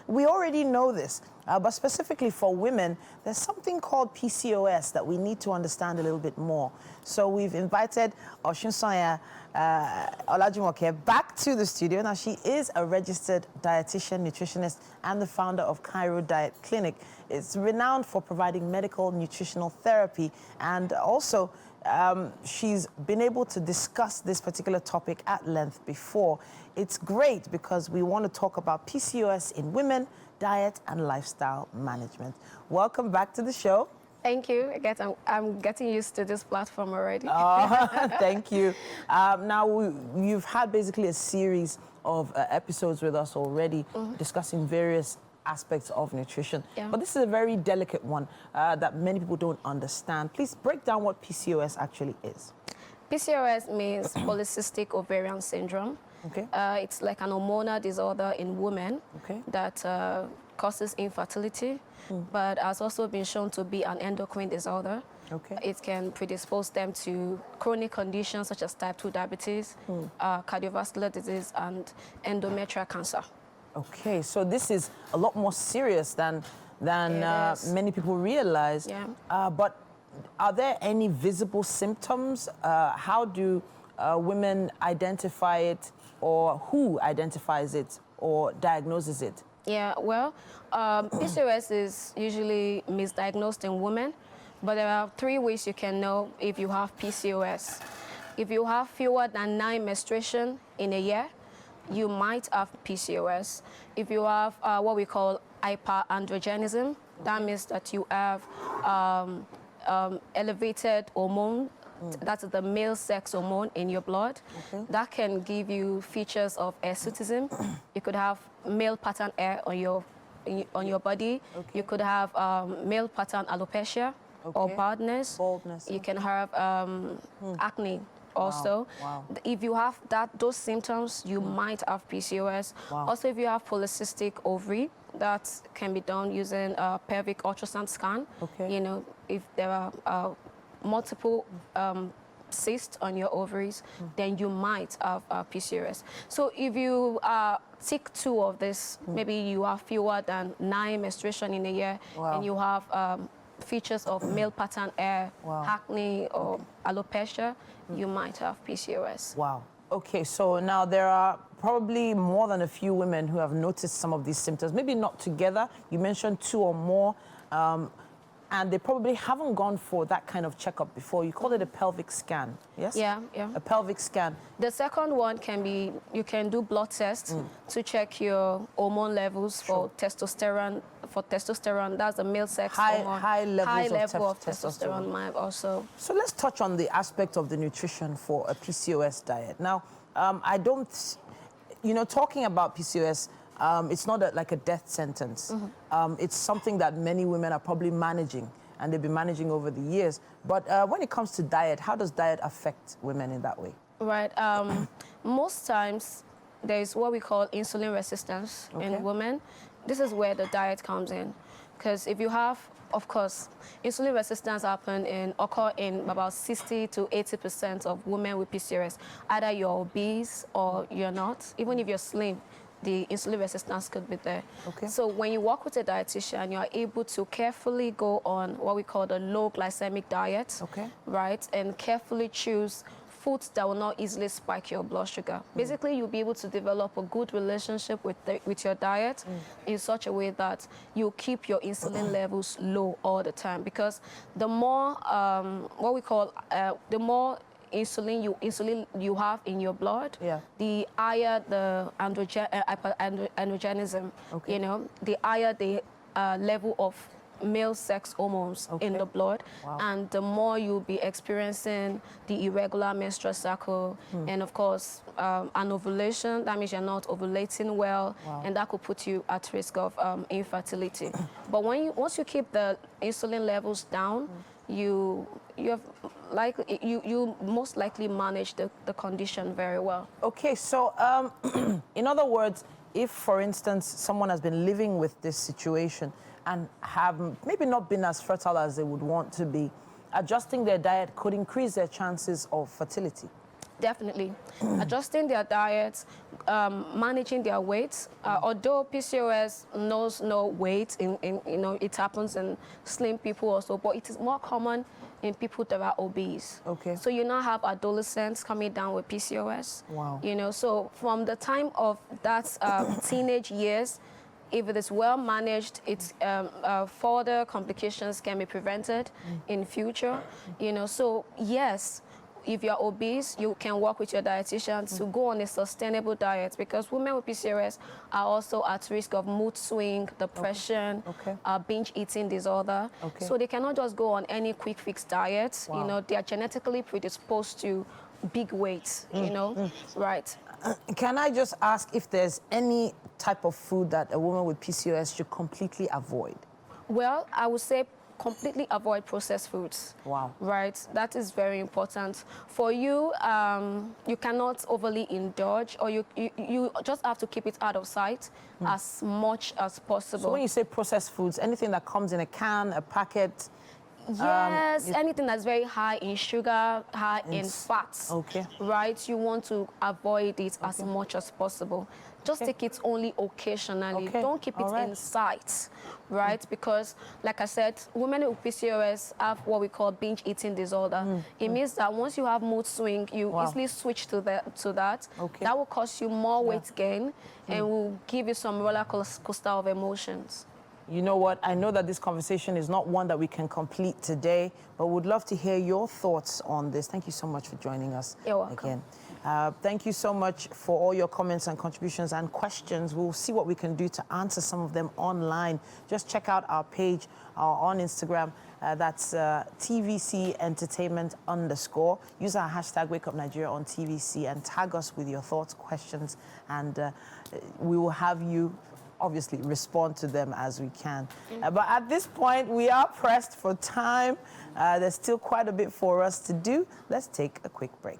we already know this, but specifically for women, there's something called PCOS that we need to understand a little bit more. So we've invited Osunsanya Olajumoke back to the studio. Now, she is a registered dietitian, nutritionist, and the founder of Cairo Diet Clinic. It's renowned for providing medical nutritional therapy, and also she's been able to discuss this particular topic at length before. It's great because we want to talk about PCOS in women, diet, and lifestyle management. Welcome back to the show. Thank you. I'm getting used to this platform already. Oh, thank you. Now, you've had basically a series of episodes with us already, discussing various aspects of nutrition. Yeah. But this is a very delicate one that many people don't understand. Please break down what PCOS actually is. PCOS means Polycystic Ovarian Syndrome. Okay. It's like an hormonal disorder in women that causes infertility, but has also been shown to be an endocrine disorder. Okay. It can predispose them to chronic conditions such as type 2 diabetes, cardiovascular disease, and endometrial cancer. Okay, so this is a lot more serious than many people realize. Yeah. But are there any visible symptoms? How do women identify it, or who identifies it or diagnoses it? Yeah, well, PCOS is usually misdiagnosed in women, but there are 3 ways you can know if you have PCOS. If you have fewer than 9 menstruations in a year, you might have PCOS. If you have what we call hyperandrogenism, that means that you have elevated hormone, that's the male sex hormone in your blood. Okay. That can give you features of hirsutism. You could have male pattern hair on your body. Okay. You could have male pattern alopecia or baldness. You can have acne also. Wow. If you have those symptoms, you might have PCOS. Wow. Also, if you have polycystic ovary, that can be done using a pelvic ultrasound scan. Okay. You know, if there are multiple cysts on your ovaries, then you might have PCOS. So if you tick 2 of this, maybe you have fewer than 9 menstruation in a year, and you have features of male pattern hair, acne, or alopecia, you might have PCOS. Wow. Okay, so now there are probably more than a few women who have noticed some of these symptoms, maybe not together. You mentioned 2 or more, and they probably haven't gone for that kind of checkup before. You call it a pelvic scan, yes? Yeah, yeah. A pelvic scan. The second one can be, you can do blood tests to check your hormone levels for testosterone. For testosterone, that's the male sex hormone. High level of testosterone might also. So let's touch on the aspect of the nutrition for a PCOS diet. Now, I don't, talking about PCOS, it's not like a death sentence. It's something that many women are probably managing, and they've been managing over the years. But when it comes to diet, how does diet affect women in that way? Right. Most times, there's what we call insulin resistance in women. This is where the diet comes in. Because if you have, of course, insulin resistance occur in about 60 to 80% of women with PCOS. Either you're obese or you're not. Even if you're slim, the insulin resistance could be there. Okay. So when you work with a dietitian, you are able to carefully go on what we call the low glycemic diet, right? And carefully choose foods that will not easily spike your blood sugar. Basically, you'll be able to develop a good relationship with your diet in such a way that you keep your insulin levels low all the time. Because the more, what we call, the more insulin you have in your blood, the higher the androgenism, the higher the level of male sex hormones in the blood, and the more you'll be experiencing the irregular menstrual cycle, and of course an ovulation. That means you're not ovulating well, and that could put you at risk of infertility. But once you keep the insulin levels down, you most likely manage the condition very well. Okay, so in other words, if, for instance, someone has been living with this situation and have maybe not been as fertile as they would want to be, adjusting their diet could increase their chances of fertility. Definitely. Adjusting their diets, managing their weight. Although PCOS knows no weight, it happens in slim people also, but it is more common in people that are obese. Okay. So you now have adolescents coming down with PCOS. Wow. So from the time of that teenage years, if it is well managed, it's further complications can be prevented in future. So yes, if you're obese, you can work with your dietitian to go on a sustainable diet, because women with PCOS are also at risk of mood swing, depression, binge eating disorder. So they cannot just go on any quick fix diet. Wow. They are genetically predisposed to big weight, right? Can I just ask if there's any type of food that a woman with PCOS should completely avoid? Well, I would say completely avoid processed foods. Wow. Right? That is very important. For you, you cannot overly indulge, or you just have to keep it out of sight as much as possible. So when you say processed foods, anything that comes in a can, a packet? Yes, anything that's very high in sugar, high in fats. Okay. Right? You want to avoid it as much as possible. Just take it only occasionally. Don't keep it in sight, right? Because, like I said, women with PCOS have what we call binge eating disorder. It means that once you have mood swing, you easily switch to that. That will cause you more weight gain and will give you some roller coaster of emotions. You know what? I know that this conversation is not one that we can complete today, but would love to hear your thoughts on this. Thank you so much for joining us. You're welcome. Again. Thank you so much for all your comments and contributions and questions. We'll see what we can do to answer some of them online. Just check out our page on Instagram. That's TVC Entertainment _. Use our hashtag WakeUpNigeria on TVC and tag us with your thoughts, questions, and we will have you obviously respond to them as we can. But at this point, we are pressed for time. There's still quite a bit for us to do. Let's take a quick break.